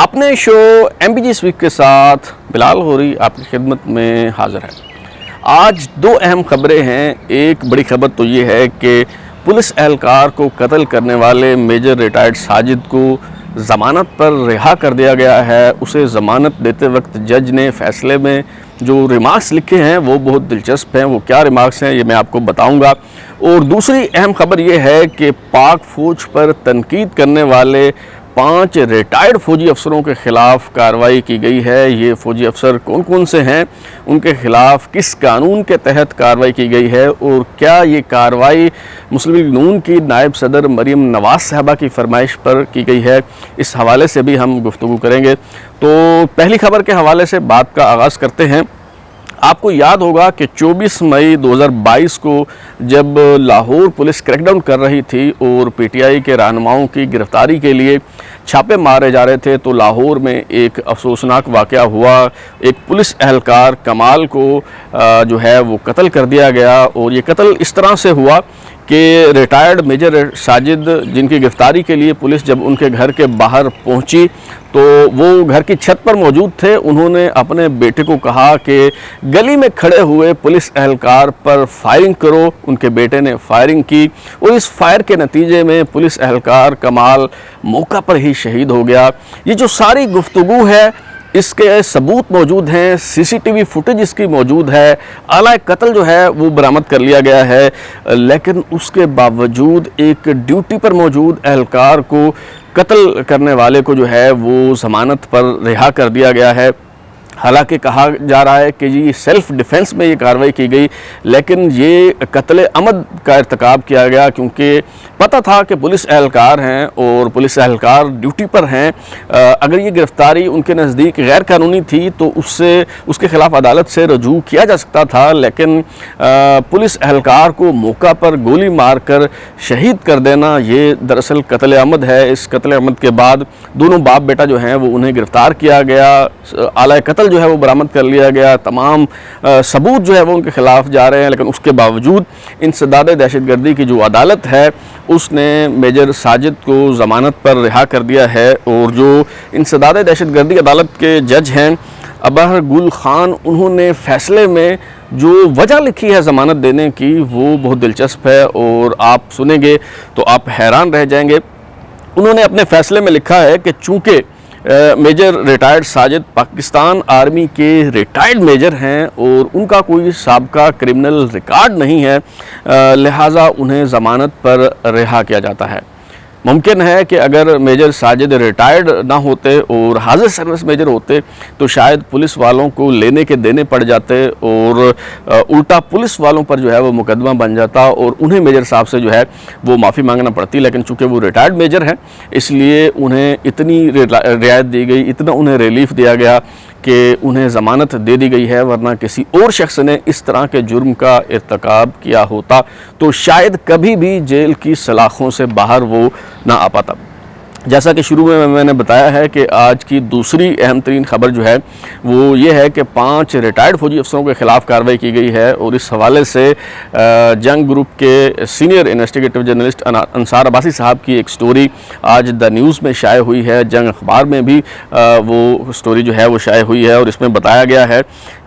اپنے شو MPG week کے ساتھ بلال غوری آپ کی خدمت میں حاضر ہے۔ آج دو اہم خبریں ہیں۔ ایک بڑی خبر تو یہ ہے کہ پولیس اہلکار کو قتل کرنے والے میجر ریٹائرڈ ساجد کو ضمانت پر رہا کر دیا گیا ہے۔ اسے ضمانت دیتے وقت جج نے فیصلے میں جو ریمارکس لکھے ہیں وہ بہت دلچسپ ہیں۔ وہ کیا ریمارکس ہیں یہ میں آپ کو بتاؤں گا۔ اور دوسری اہم خبر یہ ہے کہ پاک فوج پر تنقید کرنے والے 5 ریٹائرڈ فوجی افسروں کے خلاف کارروائی کی گئی ہے۔ یہ فوجی افسر کون کون سے ہیں، ان کے خلاف کس قانون کے تحت کارروائی کی گئی ہے، اور کیا یہ کارروائی مسلم لیگ نون کی نائب صدر مریم نواز صاحبہ کی فرمائش پر کی گئی ہے، اس حوالے سے بھی ہم گفتگو کریں گے۔ تو پہلی خبر کے حوالے سے بات کا آغاز کرتے ہیں۔ آپ کو یاد ہوگا کہ 24 مئی 2022 کو جب لاہور پولیس کریک ڈاؤن کر رہی تھی اور PTI کے رہنماؤں کی گرفتاری کے لیے چھاپے مارے جا رہے تھے، تو لاہور میں ایک افسوسناک واقعہ ہوا۔ ایک پولیس اہلکار کمال کو جو ہے وہ قتل کر دیا گیا، اور یہ قتل اس طرح سے ہوا کہ ریٹائرڈ میجر ساجد جن کی گرفتاری کے لیے پولیس جب ان کے گھر کے باہر پہنچی تو وہ گھر کی چھت پر موجود تھے۔ انہوں نے اپنے بیٹے کو کہا کہ گلی میں کھڑے ہوئے پولیس اہلکار پر فائرنگ کرو۔ ان کے بیٹے نے فائرنگ کی، اور اس فائر کے نتیجے میں پولیس اہلکار کمال موقع پر ہی شہید ہو گیا۔ یہ جو ساری گفتگو ہے اس کے ثبوت موجود ہیں، CCTV فوٹیج اس کی موجود ہے، آلہ قتل جو ہے وہ برآمد کر لیا گیا ہے، لیکن اس کے باوجود ایک ڈیوٹی پر موجود اہلکار کو قتل کرنے والے کو جو ہے وہ ضمانت پر رہا کر دیا گیا ہے۔ حالانکہ کہا جا رہا ہے کہ یہ سیلف ڈیفنس میں یہ کارروائی کی گئی، لیکن یہ قتل عمد کا ارتکاب کیا گیا، کیونکہ پتہ تھا کہ پولیس اہلکار ہیں اور پولیس اہلکار ڈیوٹی پر ہیں۔ اگر یہ گرفتاری ان کے نزدیک غیر قانونی تھی تو اس کے خلاف عدالت سے رجوع کیا جا سکتا تھا، لیکن پولیس اہلکار کو موقع پر گولی مار کر شہید کر دینا یہ دراصل قتل عمد ہے۔ اس قتل عمد کے بعد دونوں باپ بیٹا جو ہیں وہ انہیں گرفتار کیا گیا، آلہ قتل جو ہے وہ برآمد کر لیا گیا، تمام ثبوت جو ہے وہ ان کے خلاف جا رہے ہیں، لیکن اس کے باوجود انسداد دہشت گردی کی جو عدالت ہے اس نے میجر ساجد کو ضمانت پر رہا کر دیا ہے۔ اور جو انسداد دہشت گردی عدالت کے جج ہیں ابہر گل خان، انہوں نے فیصلے میں جو وجہ لکھی ہے ضمانت دینے کی وہ بہت دلچسپ ہے، اور آپ سنیں گے تو آپ حیران رہ جائیں گے۔ انہوں نے اپنے فیصلے میں لکھا ہے کہ چونکہ major retired Sajid Pakistan army کے ریٹائرڈ میجر ہیں اور ان کا کوئی سابقہ کرمنل ریکارڈ نہیں ہے، لہٰذا انہیں ضمانت پر رہا کیا جاتا ہے۔ ممکن ہے کہ اگر میجر ساجد ریٹائرڈ نہ ہوتے اور حاضر سروس میجر ہوتے تو شاید پولیس والوں کو لینے کے دینے پڑ جاتے، اور الٹا پولیس والوں پر جو ہے وہ مقدمہ بن جاتا اور انہیں میجر صاحب سے جو ہے وہ معافی مانگنا پڑتی، لیکن چونکہ وہ ریٹائرڈ میجر ہیں اس لیے انہیں اتنی رعایت دی گئی، اتنا انہیں ریلیف دیا گیا کہ انہیں ضمانت دے دی گئی ہے، ورنہ کسی اور شخص نے اس طرح کے جرم کا ارتکاب کیا ہوتا تو شاید کبھی بھی جیل کی سلاخوں سے باہر وہ نہ آ پاتا۔ جیسا کہ شروع میں نے بتایا ہے کہ آج کی دوسری اہم ترین خبر جو ہے وہ یہ ہے کہ 5 ریٹائرڈ فوجی افسروں کے خلاف کارروائی کی گئی ہے، اور اس حوالے سے جنگ گروپ کے سینئر انویسٹیگیٹو جرنلسٹ انصار عباسی صاحب کی ایک سٹوری آج دا نیوز میں شائع ہوئی ہے۔ جنگ اخبار میں بھی وہ سٹوری جو ہے وہ شائع ہوئی ہے، اور اس میں بتایا گیا ہے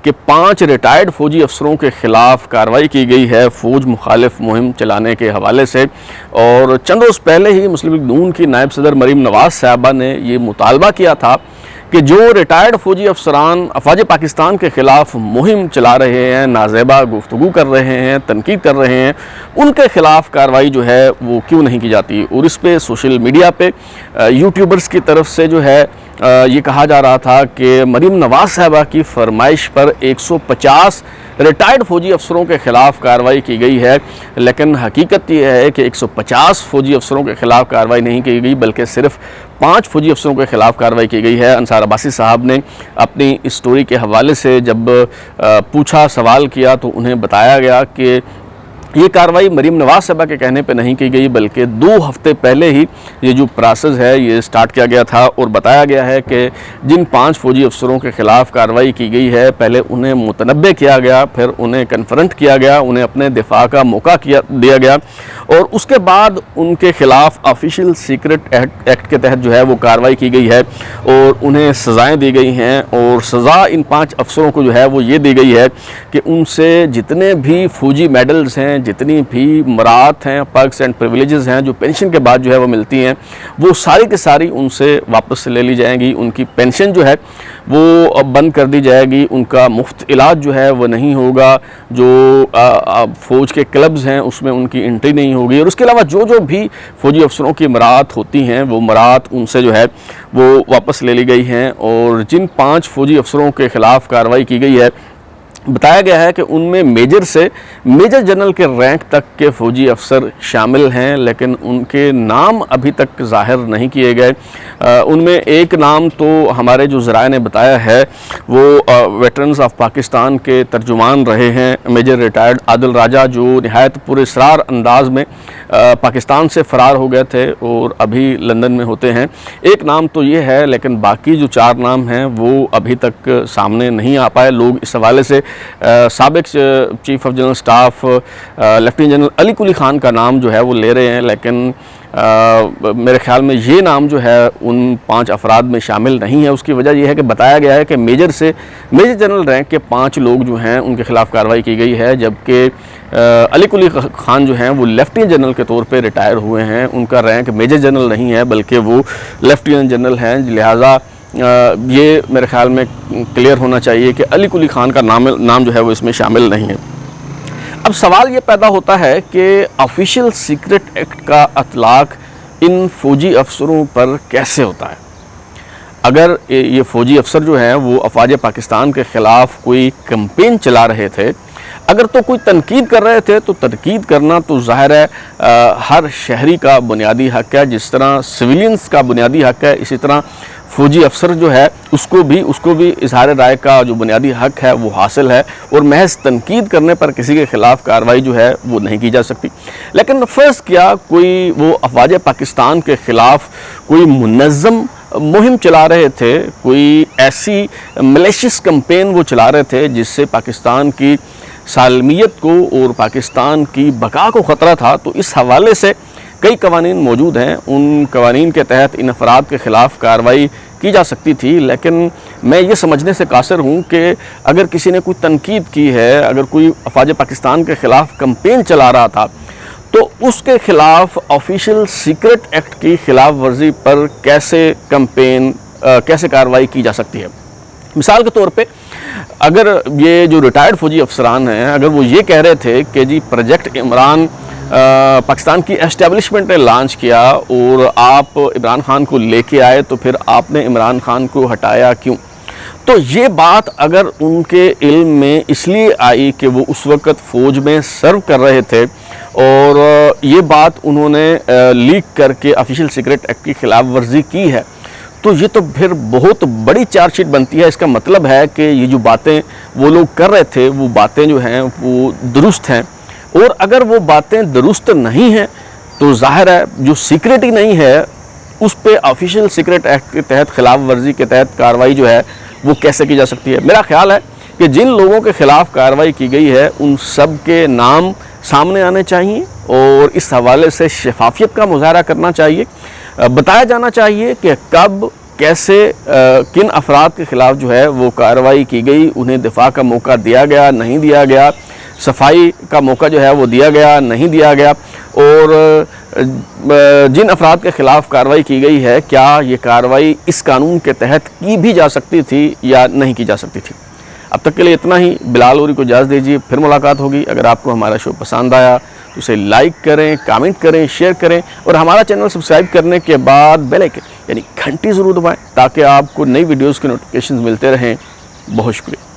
کہ 5 ریٹائرڈ فوجی افسروں کے خلاف کارروائی کی گئی ہے فوج مخالف مہم چلانے کے حوالے سے۔ اور چند روز پہلے ہی مسلم لیگ نون کی نائب صدر مریم نواز صاحبہ نے یہ مطالبہ کیا تھا کہ جو ریٹائرڈ فوجی افسران افواج پاکستان کے خلاف مہم چلا رہے ہیں، نازیبا گفتگو کر رہے ہیں، تنقید کر رہے ہیں، ان کے خلاف کارروائی جو ہے وہ کیوں نہیں کی جاتی۔ اور اس پہ سوشل میڈیا پہ یوٹیوبرز کی طرف سے جو ہے یہ کہا جا رہا تھا کہ مریم نواز صاحبہ کی فرمائش پر 150 ریٹائرڈ فوجی افسروں کے خلاف کارروائی کی گئی ہے، لیکن حقیقت یہ ہے کہ 150 فوجی افسروں کے خلاف کارروائی نہیں کی گئی، بلکہ صرف 5 فوجی افسروں کے خلاف کارروائی کی گئی ہے۔ انصار عباسی صاحب نے اپنی اس سٹوری کے حوالے سے جب پوچھا، سوال کیا تو انہیں بتایا گیا کہ یہ کارروائی مریم نواز صاحبہ کے کہنے پہ نہیں کی گئی، بلکہ 2 ہفتے پہلے ہی یہ جو پروسیس ہے یہ سٹارٹ کیا گیا تھا، اور بتایا گیا ہے کہ جن 5 فوجی افسروں کے خلاف کارروائی کی گئی ہے، پہلے انہیں متنبع کیا گیا، پھر انہیں کنفرنٹ کیا گیا، انہیں اپنے دفاع کا موقع دیا گیا، اور اس کے بعد ان کے خلاف آفیشیل سیکرٹ ایکٹ کے تحت جو ہے وہ کارروائی کی گئی ہے، اور انہیں سزائیں دی گئی ہیں، اور سزا ان 5 افسروں کو جو ہے وہ یہ دی گئی ہے کہ ان سے جتنے بھی فوجی میڈلز ہیں، جتنی بھی مراعات ہیں، پرکس اینڈ پریویلیجز ہیں جو پینشن کے بعد جو ہے وہ ملتی ہیں، وہ ساری کی ساری ان سے واپس لے لی جائیں گی، ان کی پینشن جو ہے وہ بند کر دی جائے گی، ان کا مفت علاج جو ہے وہ نہیں ہوگا، جو فوج کے کلبز ہیں اس میں ان کی انٹری نہیں ہوگی، اور اس کے علاوہ جو بھی فوجی افسروں کی مراعات ہوتی ہیں وہ مراعات ان سے جو ہے وہ واپس لے لی گئی ہیں۔ اور جن 5 فوجی افسروں کے خلاف کارروائی کی گئی ہے، بتایا گیا ہے کہ ان میں میجر سے میجر جنرل کے رینک تک کے فوجی افسر شامل ہیں، لیکن ان کے نام ابھی تک ظاہر نہیں کیے گئے۔ ان میں ایک نام تو ہمارے جو ذرائع نے بتایا ہے وہ ویٹرنز آف پاکستان کے ترجمان رہے ہیں، میجر ریٹائرڈ عادل راجہ، جو نہایت پراسرار انداز میں پاکستان سے فرار ہو گئے تھے اور ابھی لندن میں ہوتے ہیں۔ ایک نام تو یہ ہے، لیکن باقی جو 4 نام ہیں وہ ابھی تک سامنے نہیں آ پائے۔ لوگ اس حوالے سے سابق chief of general staff lieutenant general Ali Quli Khan کا نام جو ہے وہ لے رہے ہیں، لیکن میرے خیال میں یہ نام جو ہے ان 5 افراد میں شامل نہیں ہے۔ اس کی وجہ یہ ہے کہ بتایا گیا ہے کہ میجر سے میجر جنرل رینک کے 5 لوگ جو ہیں ان کے خلاف کارروائی کی گئی ہے، جبکہ علی قلی خان جو ہیں وہ لیفٹیننٹ جنرل کے طور پہ ریٹائر ہوئے ہیں، ان کا رینک میجر جنرل نہیں ہے بلکہ وہ لیفٹیننٹ جنرل ہیں، لہٰذا یہ میرے خیال میں کلیئر ہونا چاہیے کہ علی قلی خان کا نام جو ہے وہ اس میں شامل نہیں ہے۔ اب سوال یہ پیدا ہوتا ہے کہ آفیشیل سیکرٹ ایکٹ کا اطلاق ان فوجی افسروں پر کیسے ہوتا ہے؟ اگر یہ فوجی افسر جو ہیں وہ افواج پاکستان کے خلاف کوئی کمپین چلا رہے تھے، اگر تو کوئی تنقید کر رہے تھے تو تنقید کرنا تو ظاہر ہے ہر شہری کا بنیادی حق ہے، جس طرح سویلینز کا بنیادی حق ہے، اسی طرح فوجی افسر جو ہے اس کو بھی اظہار رائے کا جو بنیادی حق ہے وہ حاصل ہے، اور محض تنقید کرنے پر کسی کے خلاف کارروائی جو ہے وہ نہیں کی جا سکتی۔ لیکن فرض کیا کوئی وہ افواج پاکستان کے خلاف کوئی منظم مہم چلا رہے تھے، کوئی ایسی ملیشیس کمپین وہ چلا رہے تھے جس سے پاکستان کی سالمیت کو اور پاکستان کی بقا کو خطرہ تھا، تو اس حوالے سے کئی قوانین موجود ہیں، ان قوانین کے تحت ان افراد کے خلاف کارروائی کی جا سکتی تھی۔ لیکن میں یہ سمجھنے سے قاصر ہوں کہ اگر کسی نے کوئی تنقید کی ہے، اگر کوئی افواج پاکستان کے خلاف کمپین چلا رہا تھا، تو اس کے خلاف آفیشیل سیکرٹ ایکٹ کی خلاف ورزی پر کیسے کارروائی کی جا سکتی ہے۔ مثال کے طور پہ اگر یہ جو ریٹائرڈ فوجی افسران ہیں، اگر وہ یہ کہہ رہے تھے کہ جی پروجیکٹ عمران پاکستان کی اسٹیبلشمنٹ نے لانچ کیا اور آپ عمران خان کو لے کے آئے، تو پھر آپ نے عمران خان کو ہٹایا کیوں؟ تو یہ بات اگر ان کے علم میں اس لیے آئی کہ وہ اس وقت فوج میں سرو کر رہے تھے اور یہ بات انہوں نے لیک کر کے آفیشیل سیکرٹ ایکٹ کی خلاف ورزی کی ہے، تو یہ تو پھر بہت بڑی چارج شیٹ بنتی ہے۔ اس کا مطلب ہے کہ یہ جو باتیں وہ لوگ کر رہے تھے وہ باتیں جو ہیں وہ درست ہیں، اور اگر وہ باتیں درست نہیں ہیں تو ظاہر ہے جو سیکریٹی نہیں ہے اس پہ آفیشیل سیکرٹ ایکٹ کے تحت خلاف ورزی کے تحت کارروائی جو ہے وہ کیسے کی جا سکتی ہے۔ میرا خیال ہے کہ جن لوگوں کے خلاف کارروائی کی گئی ہے ان سب کے نام سامنے آنے چاہیے، اور اس حوالے سے شفافیت کا مظاہرہ کرنا چاہیے، بتایا جانا چاہیے کہ کب کیسے کن افراد کے خلاف جو ہے وہ کارروائی کی گئی، انہیں دفاع کا موقع دیا گیا نہیں دیا گیا، صفائی کا موقع جو ہے وہ دیا گیا نہیں دیا گیا، اور جن افراد کے خلاف کارروائی کی گئی ہے کیا یہ کارروائی اس قانون کے تحت کی بھی جا سکتی تھی یا نہیں کی جا سکتی تھی۔ اب تک کے لیے اتنا ہی، بلال لوری کو اجازت دیجیے، پھر ملاقات ہوگی۔ اگر آپ کو ہمارا شو پسند آیا تو اسے لائک کریں، کامنٹ کریں، شیئر کریں، اور ہمارا چینل سبسکرائب کرنے کے بعد بیل آئکن یعنی گھنٹی ضرور دبائیں تاکہ آپ کو نئی ویڈیوز کے نوٹیفیکیشنز ملتے رہیں۔ بہت شکریہ۔